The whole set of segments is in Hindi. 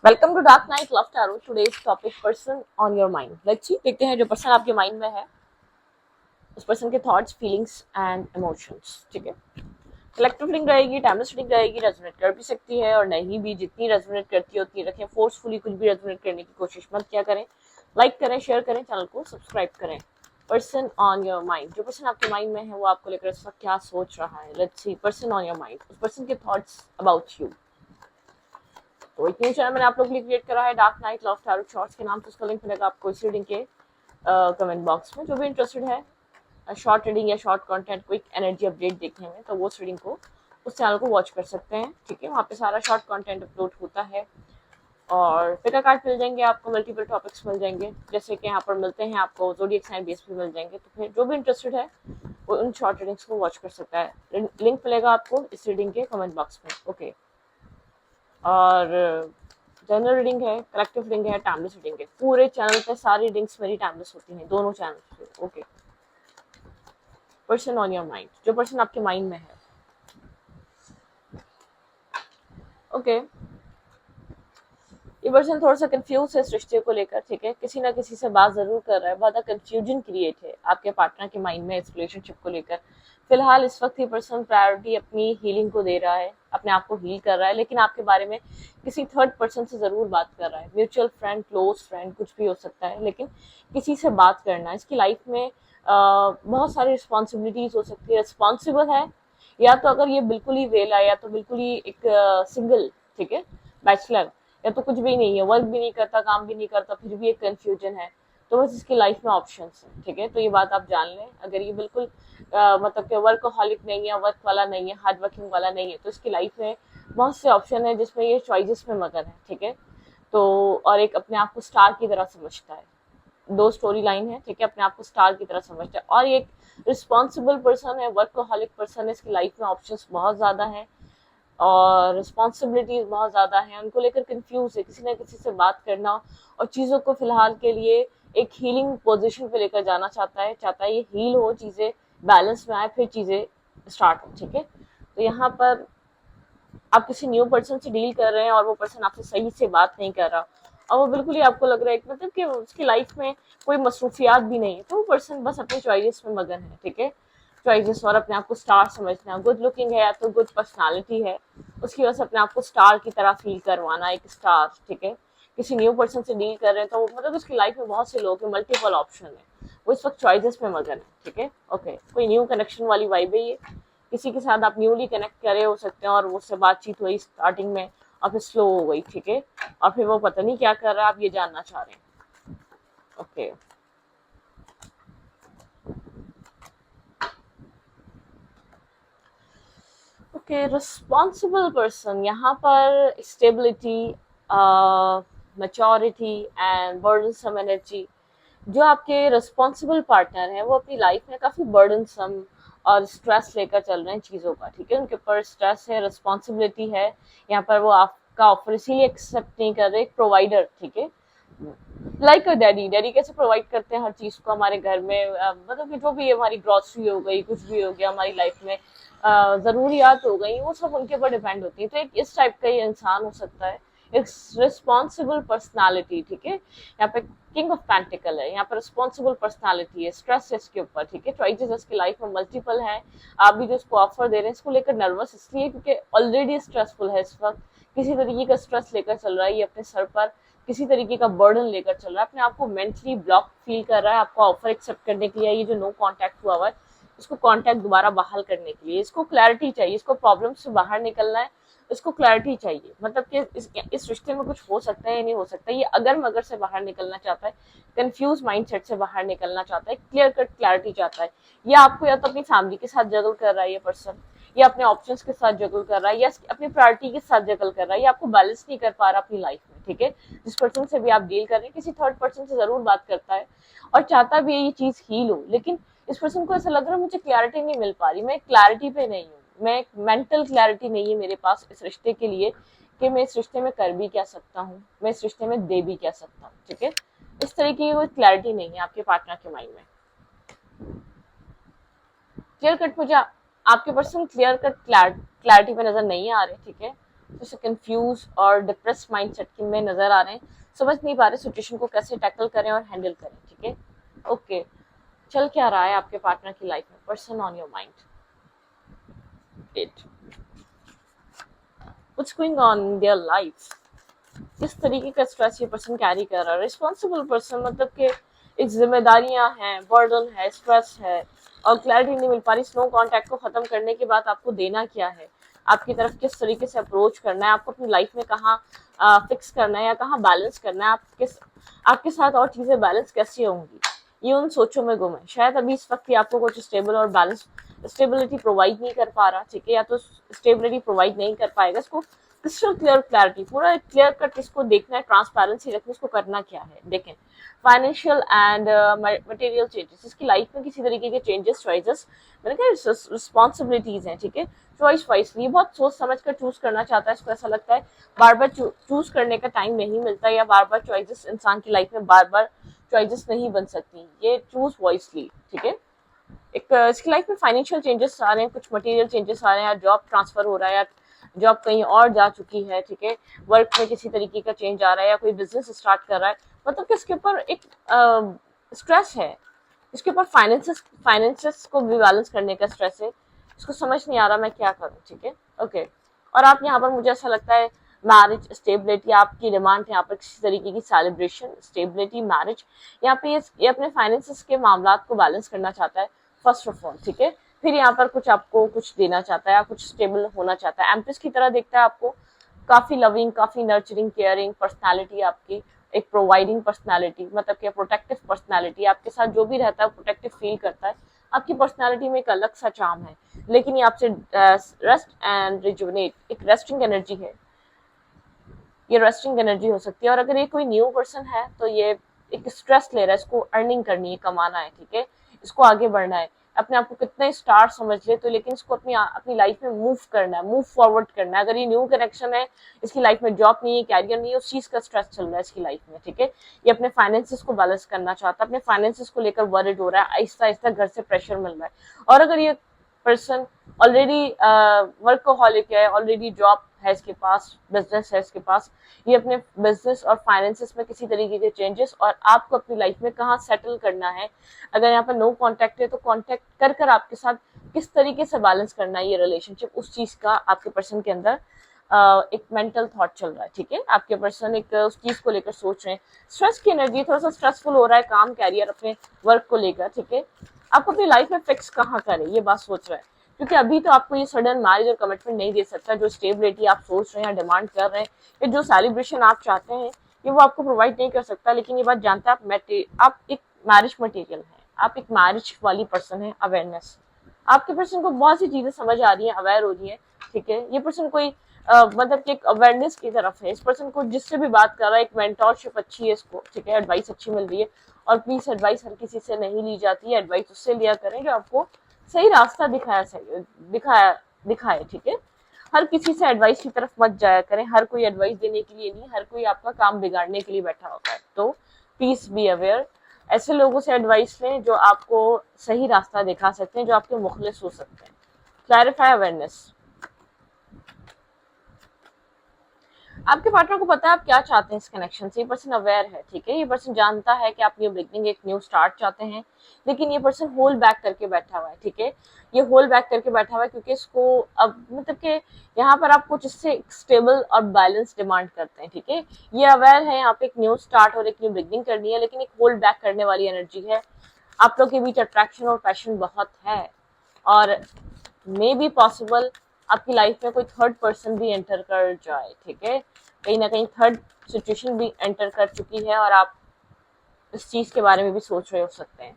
Welcome to dark night love tarot. Today's topic person on your mind. Let's see, देखते हैं जो पर्सन आपके माइंड में है उस पर्सन के थॉट्स, फीलिंग्स एंड इमोशंस। ठीक है, कलेक्टिव रीडिंग रहेगी, टाइमलेस रीडिंग रहेगी, रेजोनेट कर भी सकती है और नहीं भी। जितनी रेजोनेट करती है उतनी रखें, फोर्सफुली कुछ भी रेजोनेट करने की कोशिश मत किया करें। लाइक करें, शेयर करें, चैनल को सब्सक्राइब करें। पर्सन ऑन योर माइंड, जो पर्सन आपके माइंड में है वो आपको लेकर इस वक्त क्या सोच रहा है। Let's see, person on your mind, उस पर्सन के थॉट्स अबाउट यू। तो एक न्यू चैनल मैंने आप लोग के लिए क्रिएट करा है, dark night love tarot shorts के नाम से। उसका लिंक मिलेगा आपको इस रीडिंग के कमेंट बॉक्स में। जो भी इंटरेस्टेड है शॉर्ट रीडिंग या short content, quick energy update देखने में, तो वो उस रीडिंग को, उस चैनल को वॉच कर सकते हैं। ठीक है, वहाँ पे सारा शॉर्ट कंटेंट अपलोड होता है और पिका कार्ड मिल जाएंगे आपको, मल्टीपल टॉपिक्स मिल जाएंगे, जैसे कि यहाँ पर मिलते हैं आपको ज़ोडिएक साइन बेस पे मिल जाएंगे। तो फिर जो भी इंटरेस्टेड है वो उन शॉर्ट रीडिंग्स को वॉच कर सकता है। लिंक मिलेगा आपको इस रीडिंग के कमेंट बॉक्स में। ओके, और जनरल रीडिंग है, कलेक्टिव रीडिंग है, टाइमलेस रीडिंग है। पूरे चैनल पे सारी रीडिंग्स मेरी टाइमलेस होती हैं, दोनों चैनल पे। Okay, person on your mind, जो पर्सन आपके माइंड में है। ओके, ये पर्सन थोड़ा सा कंफ्यूज है इस रिश्ते को लेकर। ठीक है, किसी ना किसी से बात जरूर कर रहा है, बहुत कंफ्यूजन क्रिएट है आपके पार्टनर के माइंड में इस रिलेशनशिप को लेकर। फिलहाल इस वक्त ये पर्सन प्रायोरिटी अपनी हीलिंग को दे रहा है, अपने आप को हील कर रहा है, लेकिन आपके बारे में किसी थर्ड पर्सन से जरूर बात कर रहा है। म्यूचुअल फ्रेंड, क्लोज फ्रेंड, कुछ भी हो सकता है, लेकिन किसी से बात करना। इसकी लाइफ में बहुत सारी रिस्पॉन्सिबिलिटीज हो सकती है, रिस्पॉन्सिबल है, या तो अगर ये बिल्कुल ही वेला, या तो बिल्कुल ही एक सिंगल, ठीक है, बैचलर, या तो कुछ भी नहीं है, वर्क भी नहीं करता, काम भी नहीं करता, फिर भी एक कंफ्यूजन है। तो बस इसकी लाइफ में ऑप्शंस हैं। ठीक है, तो ये बात आप जान लें। अगर ये बिल्कुल मतलब कि वर्कहॉलिक नहीं है, वर्क वाला नहीं है, हार्ड वर्किंग वाला नहीं है, तो इसकी लाइफ में बहुत से ऑप्शन है जिसमें ये चॉइसेस में मगन है। ठीक है, तो और एक अपने आप को स्टार की तरह समझता है। दो स्टोरी लाइन है। ठीक है, अपने आप को स्टार की तरह समझता है। और एक रिस्पॉन्सिबल पर्सन है, वर्कहॉलिक पर्सन है। इसकी लाइफ में ऑप्शंस बहुत ज्यादा है और रिस्पॉन्सिबिलिटीज बहुत ज़्यादा हैं, उनको लेकर कंफ्यूज है, किसी ना किसी से बात करना और चीज़ों को फिलहाल के लिए एक हीलिंग पोजीशन पे लेकर जाना चाहता है। ये हील हो, चीज़ें बैलेंस में आए, फिर चीज़ें स्टार्ट हो। ठीक है, तो यहाँ पर आप किसी न्यू पर्सन से डील कर रहे हैं और वो पर्सन आपसे सही से बात नहीं कर रहा, और वो बिल्कुल ही आपको लग रहा है मतलब कि उसकी लाइफ में कोई मसरूफियात भी नहीं है, तो वो पर्सन बस अपने चॉइसेस में मगन है। ठीक है, चॉइसेस और अपने आप को स्टार समझना, गुड लुकिंग है या तो गुड पर्सनालिटी है, उसकी वजह से अपने आप को स्टार की तरह फील करवाना, एक स्टार। ठीक है, किसी न्यू पर्सन से डील कर रहे हैं तो मतलब उसकी लाइफ में बहुत से लोग हैं, मल्टीपल ऑप्शन है, वो इस वक्त चॉइसेस में मगन है। ठीक है, ओके, कोई न्यू कनेक्शन वाली वाइब है ये। किसी के साथ आप न्यूली कनेक्ट करे हो सकते हैं और उससे बातचीत हुई स्टार्टिंग में और फिर स्लो हो गई। ठीक है, और फिर वो पता नहीं क्या कर रहा है, आप ये जानना चाह रहे हैं। ओके, ओके, रिस्पॉन्सिबल पर्सन, यहाँ पर stability, maturity and burdensome energy. जो आपके रिस्पॉन्सिबल पार्टनर हैं वो अपनी लाइफ में काफ़ी बर्डनसम और स्ट्रेस लेकर चल रहे हैं चीज़ों का। ठीक है, उनके ऊपर स्ट्रेस है, रिस्पॉन्सिबिलिटी है। यहाँ पर वो आपका ऑफर इसीलिए एक्सेप्ट नहीं कर रहे, एक प्रोवाइडर। ठीक है, लाइक डैडी, डैडी कैसे प्रोवाइड करते हैं हर चीज़ को हमारे घर में, मतलब कि जो भी हमारी ग्रॉसरी हो गई, कुछ भी हो गया हमारी लाइफ में, ज़रूरियात हो गई, वो सब उनके ऊपर डिपेंड होती है। तो एक इस टाइप का ये इंसान हो सकता है, एक रिस्पॉन्सिबल पर्सनालिटी। ठीक है, यहाँ पे किंग ऑफ पेंटिकल है, यहाँ पर रिस्पॉन्सिबल पर्सनालिटी है, स्ट्रेस है इसके ऊपर। ठीक है, चॉइसेस इसकी लाइफ में मल्टीपल है। आप भी जो इसको ऑफर दे रहे हैं इसको लेकर नर्वस इसलिए क्योंकि ऑलरेडी स्ट्रेसफुल है इस वक्त, किसी तरीके का स्ट्रेस लेकर चल रहा है ये अपने सर पर, किसी तरीके का बर्डन लेकर चल रहा है, अपने आप को मेंटली ब्लॉक फील कर रहा है। आपको ऑफर एक्सेप्ट करने के लिए, ये जो नो कांटेक्ट हुआ हुआ है इसको कांटेक्ट दोबारा बहाल करने के लिए, इसको क्लैरिटी चाहिए, इसको प्रॉब्लम से बाहर निकलना है, इसको क्लैरिटी चाहिए। मतलब कि इस रिश्ते में कुछ हो सकता है या नहीं हो सकता, ये अगर मगर से बाहर निकलना चाहता है, कंफ्यूज माइंडसेट से बाहर निकलना चाहता है, क्लियर कट क्लैरिटी चाहता है। या आपको या तो अपनी फैमिली के साथ जगल कर रहा है ये पर्सन, या अपने ऑप्शंस के साथ जगल कर रहा है, या अपनी प्रायोरिटी के साथ जगल कर रहा है, या आपको बैलेंस नहीं कर पा रहा अपनी लाइफ में। ठीक है, जिस पर्सन से भी आप डील कर रहे हैं किसी थर्ड पर्सन से जरूर बात करता है और चाहता भी है ये चीज हील हो, लेकिन इस पर्सन को ऐसा लग रहा है मुझे क्लैरिटी नहीं मिल पा रही, मैं क्लैरिटी पे नहीं हूँ, मैं मेंटल क्लैरिटी नहीं है मेरे पास इस रिश्ते के लिए कि मैं इस रिश्ते में कर भी क्या सकता हूँ, मैं इस रिश्ते में दे भी क्या सकता हूँ। ठीक है, इस तरीके की कोई क्लैरिटी नहीं है आपके पार्टनर के माइंड में। क्लियर कट मुझे आपके पर्सन क्लियर कट क्लैरिटी पे नजर नहीं आ रहे। ठीक है, जैसे कंफ्यूज और डिप्रेस माइंडसेट में नजर आ रहे हैं, समझ नहीं पा रहे सिचुएशन को कैसे टैकल करें और हैंडल करें, ठीक है। ओके, चल क्या रहा है आपके पार्टनर की लाइफ में, person on your mind, it what's going on in their life, किस तरीके का स्ट्रेस ये पर्सन कैरी कर रहा है। रिस्पॉन्सिबल पर्सन मतलब कि एक जिम्मेदारियां हैं, बर्डन है, स्ट्रेस है, और क्लैरिटी नहीं मिल पा रही। स्नो कॉन्टैक्ट को खत्म करने के बाद आपको देना क्या है, आपकी तरफ किस तरीके से अप्रोच करना है, आपको अपनी लाइफ में कहाँ फिक्स करना है या कहाँ बैलेंस करना है, आपके साथ और चीजें बैलेंस कैसी होंगी, ये उन सोचों में गुम है। शायद अभी इस वक्त आपको कुछ स्टेबल और बैलेंस स्टेबिलिटी प्रोवाइड नहीं कर पा रहा, ठीक है, या तो स्टेबिलिटी प्रोवाइड नहीं कर पाएगा। इसको क्रिस्टल क्लियर क्लैरिटी, पूरा क्लियर कट इसको देखना है, ट्रांसपेरेंसी रखनी, इसको करना क्या है। देखें, फाइनेंशियल एंड मटेरियल चेंजेस, इसकी लाइफ में किसी तरीके के चेंजेस, चॉइसेस, मैंने कहा रिस्पॉन्सिबिलिटीज हैं, ठीक है। चॉइस वाइसली, बहुत सोच समझ कर चूज करना चाहता है, इसको ऐसा लगता है बार बार चूज करने का टाइम नहीं मिलता, या बार बार चॉइसेस इंसान की लाइफ में बार बार चॉइसेस नहीं बन सकती, ये चूज वाइसली, ठीक है। एक इसकी लाइफ में फाइनेंशियल चेंजेस आ रहे हैं, कुछ मटेरियल चेंजेस आ रहे हैं, या जॉब ट्रांसफर हो रहा है, या जॉब कहीं और जा चुकी है, ठीक है, वर्क में किसी तरीके का चेंज आ रहा है, या कोई बिजनेस स्टार्ट कर रहा है, मतलब कि इसके ऊपर एक स्ट्रेस है, इसके ऊपर फाइनेंसेस को भी बैलेंस करने का स्ट्रेस है, इसको समझ नहीं आ रहा मैं क्या करूं, ठीक है। ओके, और आप यहाँ पर, मुझे ऐसा लगता है मैरिज स्टेबिलिटी आपकी डिमांड है, यहाँ पर किसी तरीके की सेलिब्रेशन, स्टेबिलिटी, मैरिज, यहाँ पे ये अपने फाइनेंसेस के मामला को बैलेंस करना चाहता है फर्स्ट ऑफ ऑल, ठीक है। फिर यहाँ पर कुछ आपको कुछ देना चाहता है, या कुछ स्टेबल होना चाहता है, एम्प्रेस की तरह देखता है आपको, काफी लविंग, काफी नर्चरिंग, केयरिंग पर्सनैलिटी आपकी, एक प्रोवाइडिंग पर्सनैलिटी, मतलब कि प्रोटेक्टिव पर्सनैलिटी, आपके साथ जो भी रहता है प्रोटेक्टिव फील करता है, आपकी पर्सनैलिटी में एक अलग सा चार्म है, लेकिन ये आपसे रेस्ट एंड रिजुवनेट, एक रेस्टिंग एनर्जी है, ये रेस्टिंग एनर्जी हो सकती है। और अगर ये कोई न्यू पर्सन है तो ये एक स्ट्रेस ले रहा है, इसको अर्निंग करनी है, कमाना है, ठीक है, इसको आगे बढ़ना है, अपने आप को कितने स्टार समझ ले तो, लेकिन इसको अपनी लाइफ में मूव करना है, मूव फॉरवर्ड करना है। अगर ये न्यू कनेक्शन है, इसकी लाइफ में जॉब नहीं है, कैरियर नहीं है, उस चीज का स्ट्रेस चल रहा है इसकी लाइफ में, ठीक है। ये अपने फाइनेंसेस को बैलेंस करना चाहता है, अपने फाइनेंसेस को लेकर वरिड हो रहा है, आहिस्ता आहिस्ता घर से प्रेशर मिल रहा है। और अगर ये पर्सन ऑलरेडी वर्कहॉलिक है, ऑलरेडी जॉब है इसके पास, बिजनेस है इसके पास, ये अपने बिजनेस और फाइनेंसेस में किसी तरीके के चेंजेस, और आपको अपनी लाइफ में कहाँ सेटल करना है, अगर यहाँ पर नो कांटेक्ट है तो कांटेक्ट कर कर आपके साथ किस तरीके से बैलेंस करना है ये रिलेशनशिप, उस चीज का आपके पर्सन के अंदर एक मेंटल थॉट चल रहा है, ठीक है। आपके पर्सन एक उस चीज को लेकर सोच रहे हैं, स्ट्रेस की एनर्जी, थोड़ा सा स्ट्रेसफुल हो रहा है काम, कैरियर, अपने वर्क को लेकर, ठीक है। आपको अपनी लाइफ में फिक्स कहाँ करें ये बात सोच रहा है, क्योंकि अभी तो आपको ये सडन मैरिज और कमिटमेंट नहीं दे सकता, जो स्टेबिलिटी आप सोच रहे हैं, डिमांड कर रहे हैं, या जो सेलिब्रेशन आप चाहते हैं, ये वो आपको प्रोवाइड नहीं कर सकता। लेकिन ये बात जानता है आप एक मैरिज मटेरियल है, आप एक मैरिज वाली पर्सन है। अवेयरनेस, आपके पर्सन को बहुत सी चीजें समझ आ रही है, अवेयर हो रही है, ठीक है। ये पर्सन कोई मतलब कि एक अवेयरनेस की तरफ है, इस पर्सन को जिससे भी बात कर रहा है, एक मेंटोरशिप अच्छी है इसको, ठीक है, एडवाइस अच्छी मिल रही है। और प्लीज एडवाइस हर किसी से नहीं ली जाती है, एडवाइस उससे लिया करें जो आपको सही रास्ता दिखाए, ठीक है। हर किसी से एडवाइस की तरफ मत जाया करें, हर कोई एडवाइस देने के लिए नहीं, हर कोई आपका काम बिगाड़ने के लिए बैठा होता है, तो प्लीज बी अवेयर, ऐसे लोगों से एडवाइस लें जो आपको सही रास्ता दिखा सकते हैं, जो आपके मुखलिस हो सकते हैं। क्लैरिफाई अवेयरनेस, आपके पार्टनर को पता है आप क्या चाहते हैं इस कनेक्शन से, ये पर्सन अवेयर है, ठीक है। ये पर्सन जानता है कि आप न्यू बिगनिंग, एक न्यू स्टार्ट चाहते हैं, लेकिन ये पर्सन होल्ड बैक करके बैठा हुआ है, ठीक है। ये होल्ड बैक करके बैठा हुआ है क्योंकि इसको अब मतलब कि यहाँ पर आप कुछ इससे स्टेबल और बैलेंस डिमांड करते हैं, ठीक है। ये अवेयर है यहाँ पे एक न्यू स्टार्ट और एक न्यू बिगनिंग करनी है, लेकिन एक होल्ड बैक करने वाली एनर्जी है। आप लोग के बीच अट्रैक्शन और पैशन बहुत है, और मे बी पॉसिबल आपकी लाइफ में कोई थर्ड पर्सन भी एंटर कर जाए, ठीक है। कहीं ना कहीं थर्ड सिचुएशन भी एंटर कर चुकी है, और आप इस चीज के बारे में भी सोच रहे हो सकते हैं।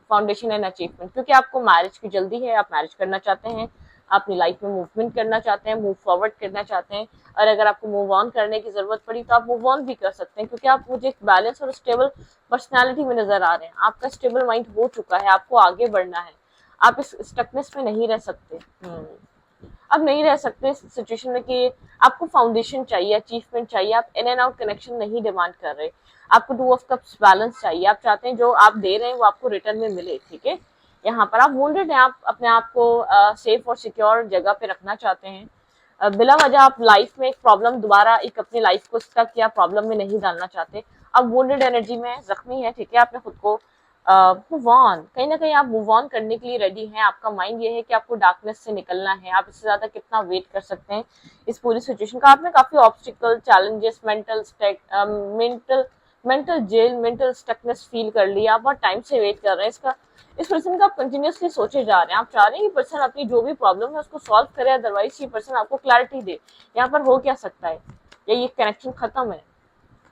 फाउंडेशन एंड अचीवमेंट, क्योंकि आपको मैरिज की जल्दी है, आप मैरिज करना चाहते हैं, आप अपनी लाइफ में मूवमेंट करना चाहते हैं, मूव फॉरवर्ड करना चाहते हैं, और अगर आपको मूव ऑन करने की जरूरत पड़ी तो आप मूव ऑन भी कर सकते हैं, क्योंकि आप मुझे एक बैलेंस और स्टेबल पर्सनैलिटी में नजर आ रहे हैं। आपका स्टेबल माइंड हो चुका है, आपको आगे बढ़ना है, आप इस स्टकनेस में नहीं रह सकते। अब नहीं रह सकते इस सिचुएशन में कि आपको फाउंडेशन चाहिए, अचीवमेंट चाहिए, आप इन एंड आउट कनेक्शन नहीं डिमांड कर रहे, आपको टू ऑफ कप्स बैलेंस चाहिए, आप चाहते हैं जो आप दे रहे हैं वो आपको रिटर्न में मिले, ठीक है। यहाँ पर आप वोंडेड हैं, आप अपने आप को सेफ और सिक्योर जगह पे रखना चाहते हैं, बिला वजह आप लाइफ में एक प्रॉब्लम दोबारा एक अपनी लाइफ को स्टक या प्रॉब्लम में नहीं डालना चाहते। आप वुंडेड एनर्जी में जख्मी है, ठीक है, आपने खुद को मूव ऑन, कहीं ना कहीं आप मूव ऑन करने के लिए रेडी हैं। आपका माइंड ये है कि आपको डार्कनेस से निकलना है, आप इससे ज्यादा कितना वेट कर सकते हैं इस पूरी सिचुएशन का। आपने काफी obstacle, challenges, mental mental jail, mental stuckness feel कर लिया। आप बहुत टाइम से वेट कर रहे हैं इसका, इस पर्सन का आप कंटिन्यूसली सोचे जा रहे हैं। आप चाह रहे हैं कि पर्सन अपनी जो भी प्रॉब्लम है उसको सॉल्व करे, अदरवाइज ये पर्सन आपको क्लैरिटी दे यहाँ पर हो क्या सकता है, या ये कनेक्शन खत्म है।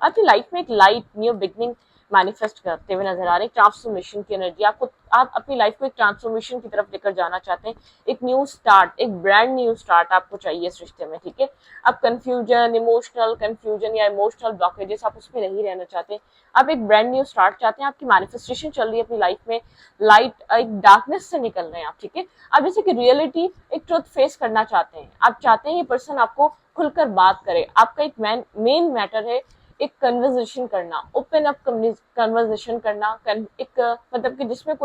आपकी लाइफ में एक लाइट न्यू बिगनिंग मैनिफेस्ट करते हुए नजर आ रहे हैं, ट्रांसफॉर्मेशन की एनर्जी। आपको आप अपनी लाइफ को एक ट्रांसफॉर्मेशन की तरफ लेकर जाना चाहते हैं, एक न्यू स्टार्ट, एक ब्रांड न्यू स्टार्ट आपको चाहिए इस रिश्ते में, ठीक है। आप कंफ्यूजन या इमोशनल ब्लॉकेजेस आप उसमें नहीं रहना चाहते, आप एक ब्रांड न्यू स्टार्ट चाहते हैं। आपकी मैनिफेस्टेशन चल रही है अपनी लाइफ में, लाइट एक डार्कनेस से निकल रहे हैं आप, ठीक है। आप जैसे कि रियलिटी, एक ट्रुथ फेस करना चाहते हैं। आप चाहते हैं ये पर्सन आपको खुलकर बात करे। आपका एक मेन मैटर है एक कन्वर्सेशन करना, ओपन अप कन्वर्सेशन करना, एक मतलब कि जिसमें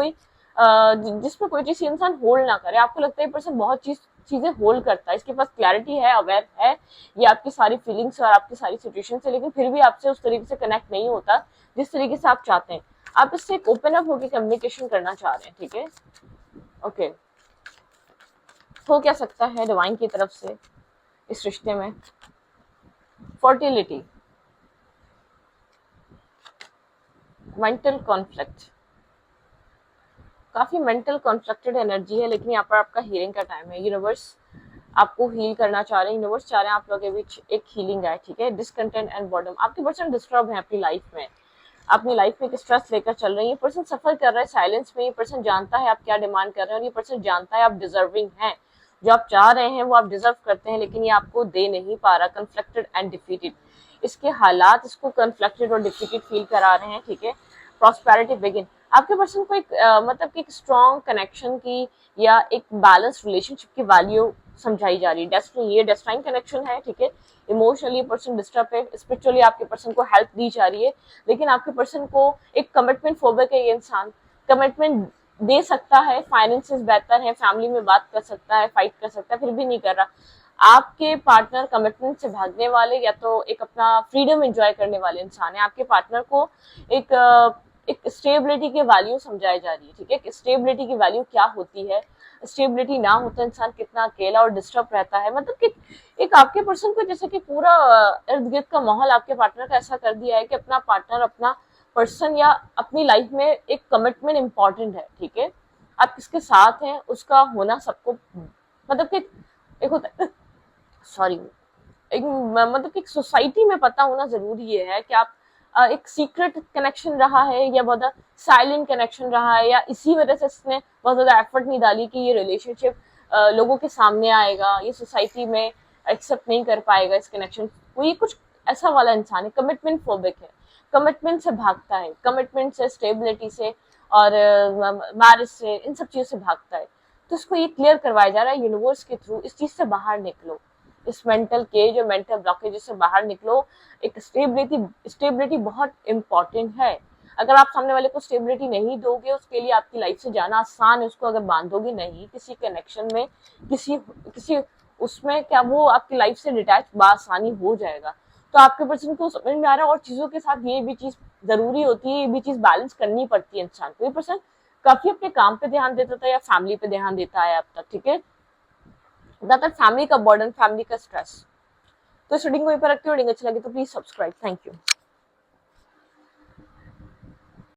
कोई चीज इंसान होल्ड ना करे। आपको लगता है पर्सन बहुत चीजें होल्ड करता है, इसके पास क्लैरिटी है, अवेयर है ये आपकी सारी फीलिंग्स और आपकी सारी सिचुएशन से, लेकिन फिर भी आपसे उस तरीके से कनेक्ट नहीं होता जिस तरीके से आप चाहते हैं। आप इससे एक ओपन अप होकर कम्युनिकेशन करना चाह रहे हैं, ठीक है। ओके, हो क्या सकता है डिवाइन की तरफ से इस रिश्ते में? फर्टिलिटी, मेंटल कॉन्फ्लिक्ट, काफी मेंटल कॉन्फ्लिक्टेड एनर्जी है, लेकिन यहाँ पर आपका हीलिंग का टाइम है। यूनिवर्स आपको हील करना चाह रहे हैं, यूनिवर्स चाह रहे हैं आप लोगों के बीच एक हीलिंग आए, ठीक है। डिसकंटेंट एंड बॉर्डम, आपके पर्सन डिस्टर्ब है अपनी लाइफ में, अपनी लाइफ में एक स्ट्रेस लेकर चल रही है। ये पर्सन सफर कर रहा है साइलेंस में। ये पर्सन जानता है आप क्या डिमांड कर रहे हैं, और ये पर्सन जानता है आप डिजर्विंग हैं, जो आप चाह रहे हैं वो आप डिजर्व करते हैं, लेकिन ये आपको दे नहीं पा रहा। कन्फ्लिक्टेड एंड डिफीटेड, इसके हालात इसको कन्फ्लिक्टेड और डिफीटेड फील करा रहे हैं, ठीक है। प्रॉस्पेरिटी बिगिन, आपके पर्सन को एक मतलब कि एक स्ट्रॉन्ग कनेक्शन की या एक बैलेंस रिलेशनशिप की वैल्यू समझाई जा रही है। डेस्टिनी, ये डेस्टाइन कनेक्शन है, ठीक है। इमोशनली पर्सन डिस्टर्ब है, स्पिरिचुअली आपके पर्सन को हेल्प दी जा रही है, लेकिन आपके पर्सन को एक कमिटमेंट फोबिक है। ये इंसान कमिटमेंट दे सकता है, फाइनेंसेस बेहतर है, फैमिली में बात कर सकता है, फाइट कर सकता है, फिर भी नहीं कर रहा। आपके पार्टनर कमिटमेंट से भागने वाले या तो एक अपना फ्रीडम एंजॉय करने वाले इंसान है। आपके पार्टनर को एक स्टेबिलिटी की वैल्यू समझाई जा रही है, ठीक है। स्टेबिलिटी की वैल्यू क्या होती है, स्टेबिलिटी ना हो तो इंसान कितना अकेला और डिस्टर्ब रहता है। मतलब कि एक आपके पर्सन को जैसे कि पूरा इर्द गिर्द का माहौल आपके पार्टनर का ऐसा कर दिया है कि अपना पार्टनर, अपना पर्सन या अपनी लाइफ में एक कमिटमेंट इंपॉर्टेंट है, ठीक है। आप किसके साथ हैं उसका होना सबको, मतलब कि एक होता है सॉरी एक मतलब कि सोसाइटी में पता होना जरूरी है कि आप एक सीक्रेट कनेक्शन रहा है या बहुत साइलेंट कनेक्शन रहा है, या इसी वजह से इसने बहुत ज्यादा एफर्ट नहीं डाली कि ये रिलेशनशिप लोगों के सामने आएगा, ये सोसाइटी में एक्सेप्ट नहीं कर पाएगा इस कनेक्शन को। ये कुछ ऐसा वाला इंसान है, कमिटमेंट फोबिक है, कमिटमेंट से भागता है, कमिटमेंट से, स्टेबिलिटी से और मैरिज से, इन सब चीजों से भागता है। तो इसको ये क्लियर करवाया जा रहा है यूनिवर्स के थ्रू, इस चीज से बाहर निकलो, इस मेंटल केज और मेंटल ब्लॉकेज से बाहर निकलो। एक स्टेबिलिटी बहुत इंपॉर्टेंट है। अगर आप सामने वाले को स्टेबिलिटी नहीं दोगे, उसके लिए आपकी लाइफ से जाना आसान है। उसको अगर बांधोगे नहीं किसी कनेक्शन में, किसी उसमें, क्या वो आपकी लाइफ से डिटैच बासानी हो जाएगा। तो आपके पर्सन को समझ में आ रहा है, और चीजों के साथ ये भी चीज जरूरी होती है, ये भी चीज बैलेंस करनी पड़ती है इंसान को। ये पर्सन काफी अपने काम पे ध्यान देता था या फैमिली पे ध्यान देता है अब तक, ठीक है। ज्यादातर फैमिली का बर्डन, फैमिली का स्ट्रेस। तो इस रीडिंग को यहीं पर रखते हो। रीडिंग अच्छी लगी तो प्लीज सब्सक्राइब। Thank you.